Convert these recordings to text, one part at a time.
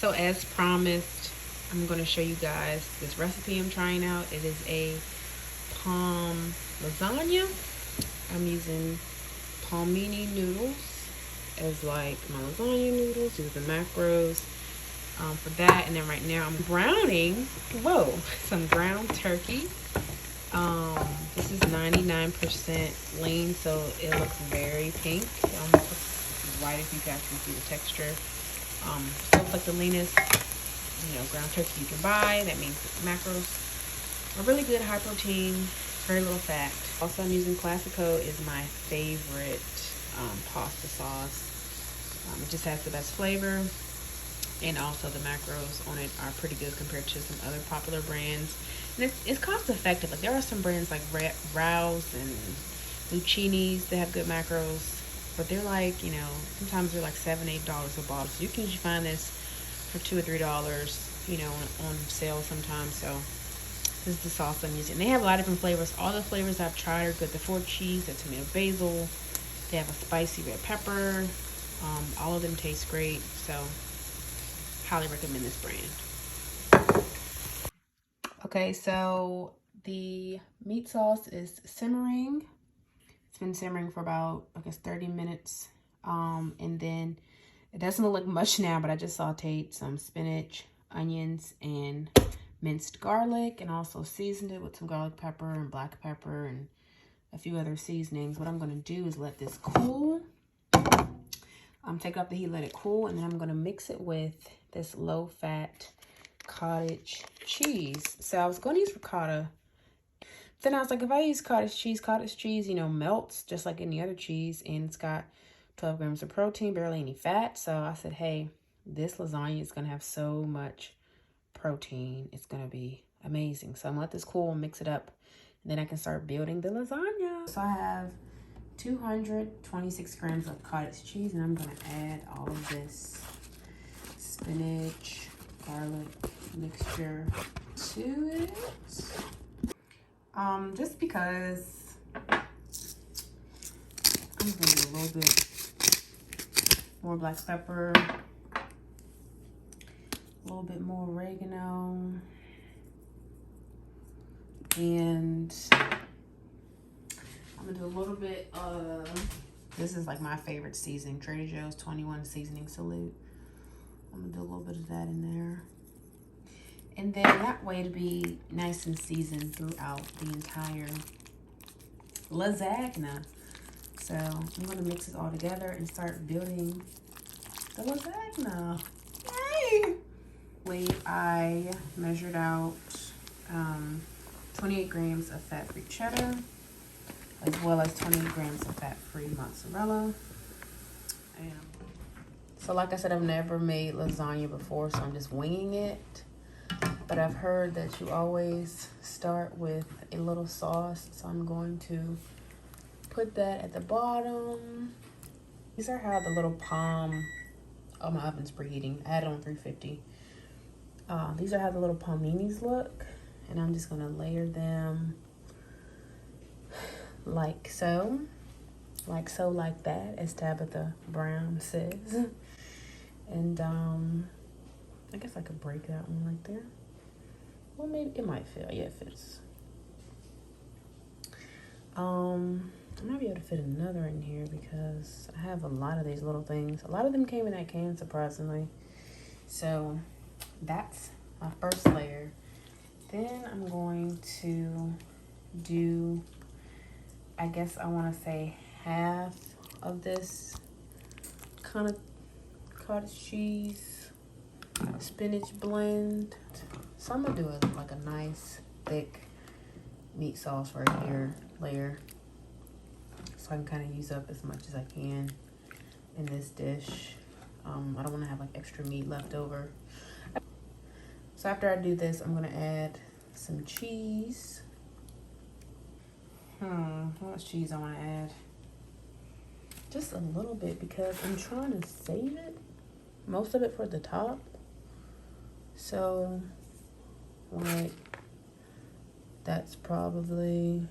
So as promised, I'm going to show you guys this recipe I'm trying out. It is a palm lasagna. I'm using Palmini noodles as like my lasagna noodles. These are the macros for that. And then right now I'm browning, some ground turkey. This is 99% lean, so it looks very pink. Almost white if you guys can see the texture. So it's like the leanest, ground turkey you can buy. That means macros are really good, high protein, very little fat. Also, I'm using Classico, is my favorite pasta sauce. It just has the best flavor, and also the macros on it are pretty good compared to some other popular brands. And it's cost effective. Like there are some brands like Rouse and Lucchini's that have good macros, but they're like, sometimes they're like $7-8 a bottle. So you can usually find this for $2 or $3, on sale sometimes. So this is the sauce I'm using. They have a lot of different flavors. All the flavors I've tried are good. The 4 cheese, the tomato basil. They have a spicy red pepper. All of them taste great. So highly recommend this brand. Okay, so the meat sauce is simmering. It's been simmering for about, 30 minutes. And then it doesn't look like much now, but I just sauteed some spinach, onions, and minced garlic, and also seasoned it with some garlic pepper and black pepper and a few other seasonings. What I'm going to do is let this cool. Take it off the heat, let it cool, and then I'm going to mix it with this low-fat cottage cheese. So I was going to use ricotta. Then I was like, if I use cottage cheese, melts just like any other cheese, and it's got 12 grams of protein, barely any fat. So I said, hey, this lasagna is going to have so much protein. It's going to be amazing. So I'm going to let this cool and mix it up, and then I can start building the lasagna. So I have 226 grams of cottage cheese, and I'm going to add all of this spinach, garlic mixture to it. Just because I'm going to do a little bit more black pepper, a little bit more oregano, and I'm going to do a little bit of, this is like my favorite seasoning, Trader Joe's 21 seasoning salute. I'm going to do a little bit of that in there. And then that way to be nice and seasoned throughout the entire lasagna. So I'm going to mix it all together and start building the lasagna. Yay! I measured out 28 grams of fat-free cheddar, as well as 28 grams of fat-free mozzarella. And so like I said, I've never made lasagna before, so I'm just winging it. But I've heard that you always start with a little sauce, so I'm going to put that at the bottom. These are how the little palm, oh, my oven's preheating. I had it on 350. These are how the little palminis look, and I'm just gonna layer them like so, like that, as Tabitha Brown says. And I guess I could break that one right there. Well, maybe it might fit. Yeah, it fits. I might be able to fit another in here because I have a lot of these little things. A lot of them came in that can, surprisingly. So that's my first layer. Then I'm going to do, I guess I want to say half of this kind of cottage cheese spinach blend. So I'm gonna do like a nice thick meat sauce right here layer, so I can kind of use up as much as I can in this dish. I don't want to have like extra meat left over. So after I do this, I'm gonna add some cheese. How much cheese I want to add? Just a little bit, because I'm trying to save it, most of it for the top. So like that's probably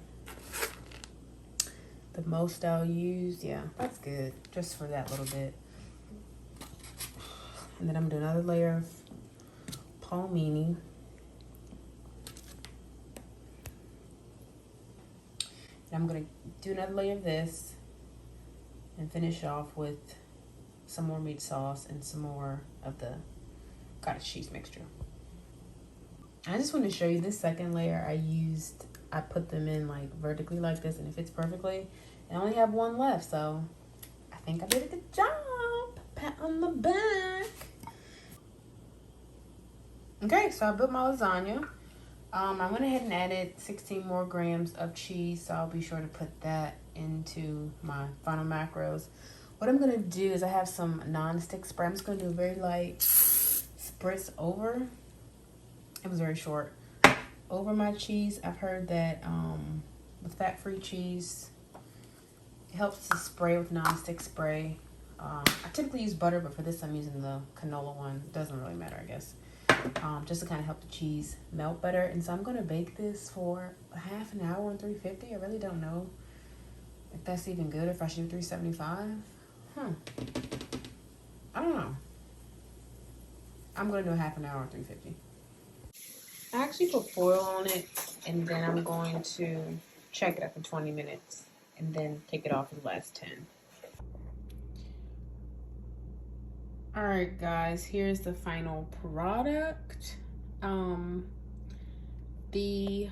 the most I'll use. Yeah, that's good, just for that little bit. And then I'm gonna do another layer of Palmini. And I'm gonna do another layer of this and finish off with some more meat sauce and some more of the cottage cheese mixture. I just want to show you this second layer I put them in like vertically like this, and it fits perfectly. I only have one left, so I think I did a good job. Pat on the back. Okay, so I built my lasagna. I went ahead and added 16 more grams of cheese, so I'll be sure to put that into my final macros. What I'm gonna do is I have some non-stick spray. I'm just gonna do a very light spritz over. It was very short. Over my cheese. I've heard that with fat-free cheese, it helps to spray with non-stick spray. I typically use butter, but for this I'm using the canola one. It doesn't really matter, I guess. Just to kind of help the cheese melt better. And so I'm going to bake this for half an hour on 350. I really don't know if that's even good, if I should do 375. I don't know. I'm going to do a half an hour on 350. I actually put foil on it, and then I'm going to check it after 20 minutes and then take it off for the last 10. All right, guys, here's the final product. The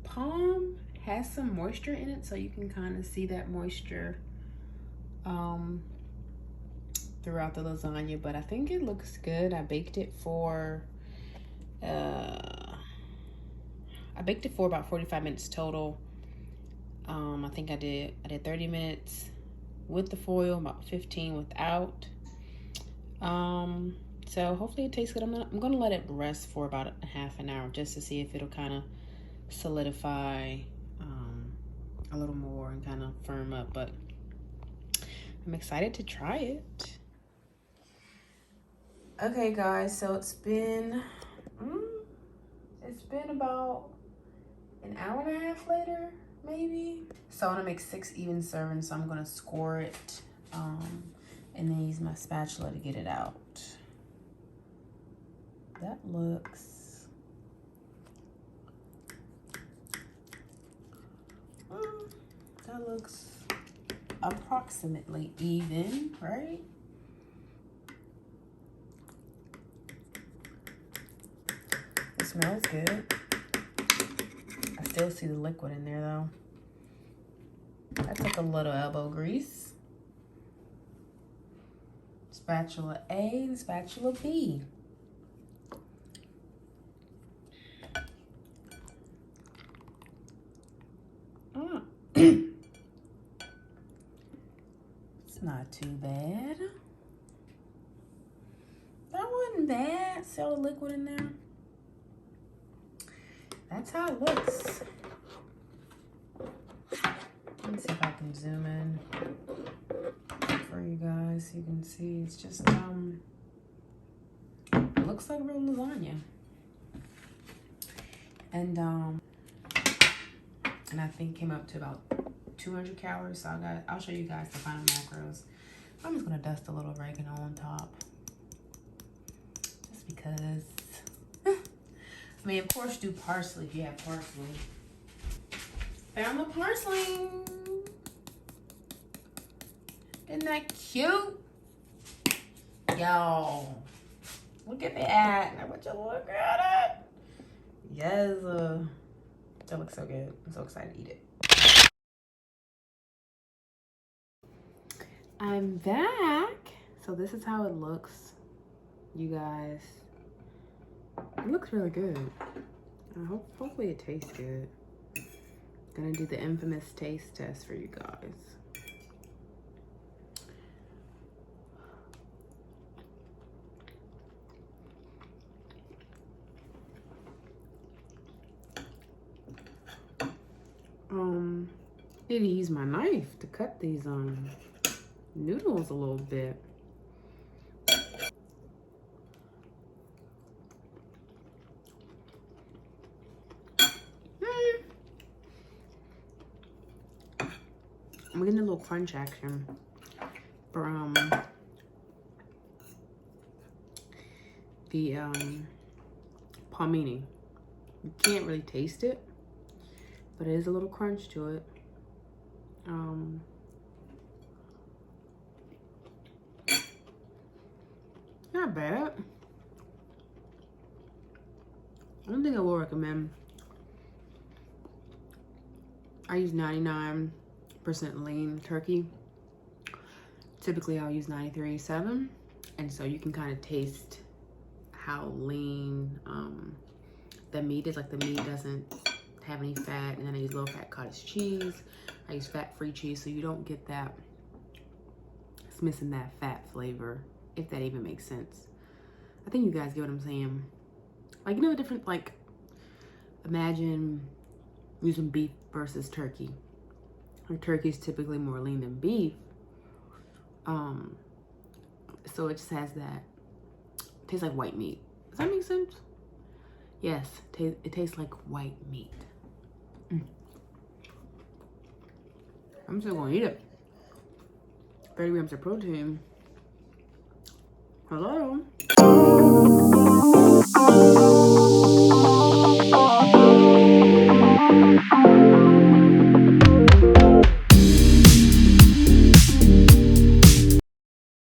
palm has some moisture in it, so you can kind of see that moisture throughout the lasagna, but I think it looks good. I baked it for about 45 minutes total. I think I did 30 minutes with the foil, about 15 without. So hopefully it tastes good. I'm gonna let it rest for about a half an hour just to see if it'll kind of solidify a little more and kind of firm up, but I'm excited to try it. Okay, guys, so it's been about an hour and a half later, maybe. So I want to make 6 even servings, so I'm gonna score it and then use my spatula to get it out. That looks approximately even, right? It smells good. I still see the liquid in there though. I took a little elbow grease. Spatula A and spatula B. It's not too bad. That wasn't bad. See all the liquid in there? That's how it looks. Let me see if I can zoom in for you guys so you can see. It's just it looks like real lasagna. And I think came up to about 200 calories. So I'll show you guys the final macros. I'm just gonna dust a little oregano on top, just because. I mean, of course, do parsley if you have parsley. Found the parsley. Isn't that cute? Yo, look at that. Would you look at it? Yes. That looks so good. I'm so excited to eat it. I'm back. So this is how it looks, you guys. It looks really good. Hopefully it tastes good. Gonna do the infamous taste test for you guys. Need to use my knife to cut these noodles a little bit. I'm getting a little crunch action from the Palmini. You can't really taste it, but it is a little crunch to it. Not bad. I don't think I will recommend. I use 99% lean turkey. Typically I'll use 93.7, and so you can kind of taste how lean the meat is. Like the meat doesn't have any fat, and then I use low fat cottage cheese. I use fat-free cheese, so you don't get that. It's missing that fat flavor, if that even makes sense. I think you guys get what I'm saying. Like, you know, the different, like, imagine using beef versus turkey. Like, turkey is typically more lean than beef. So it just has that, it tastes like white meat. Does that make sense? Yes, it tastes like white meat. I'm still gonna eat it. 30 grams of protein. Hello.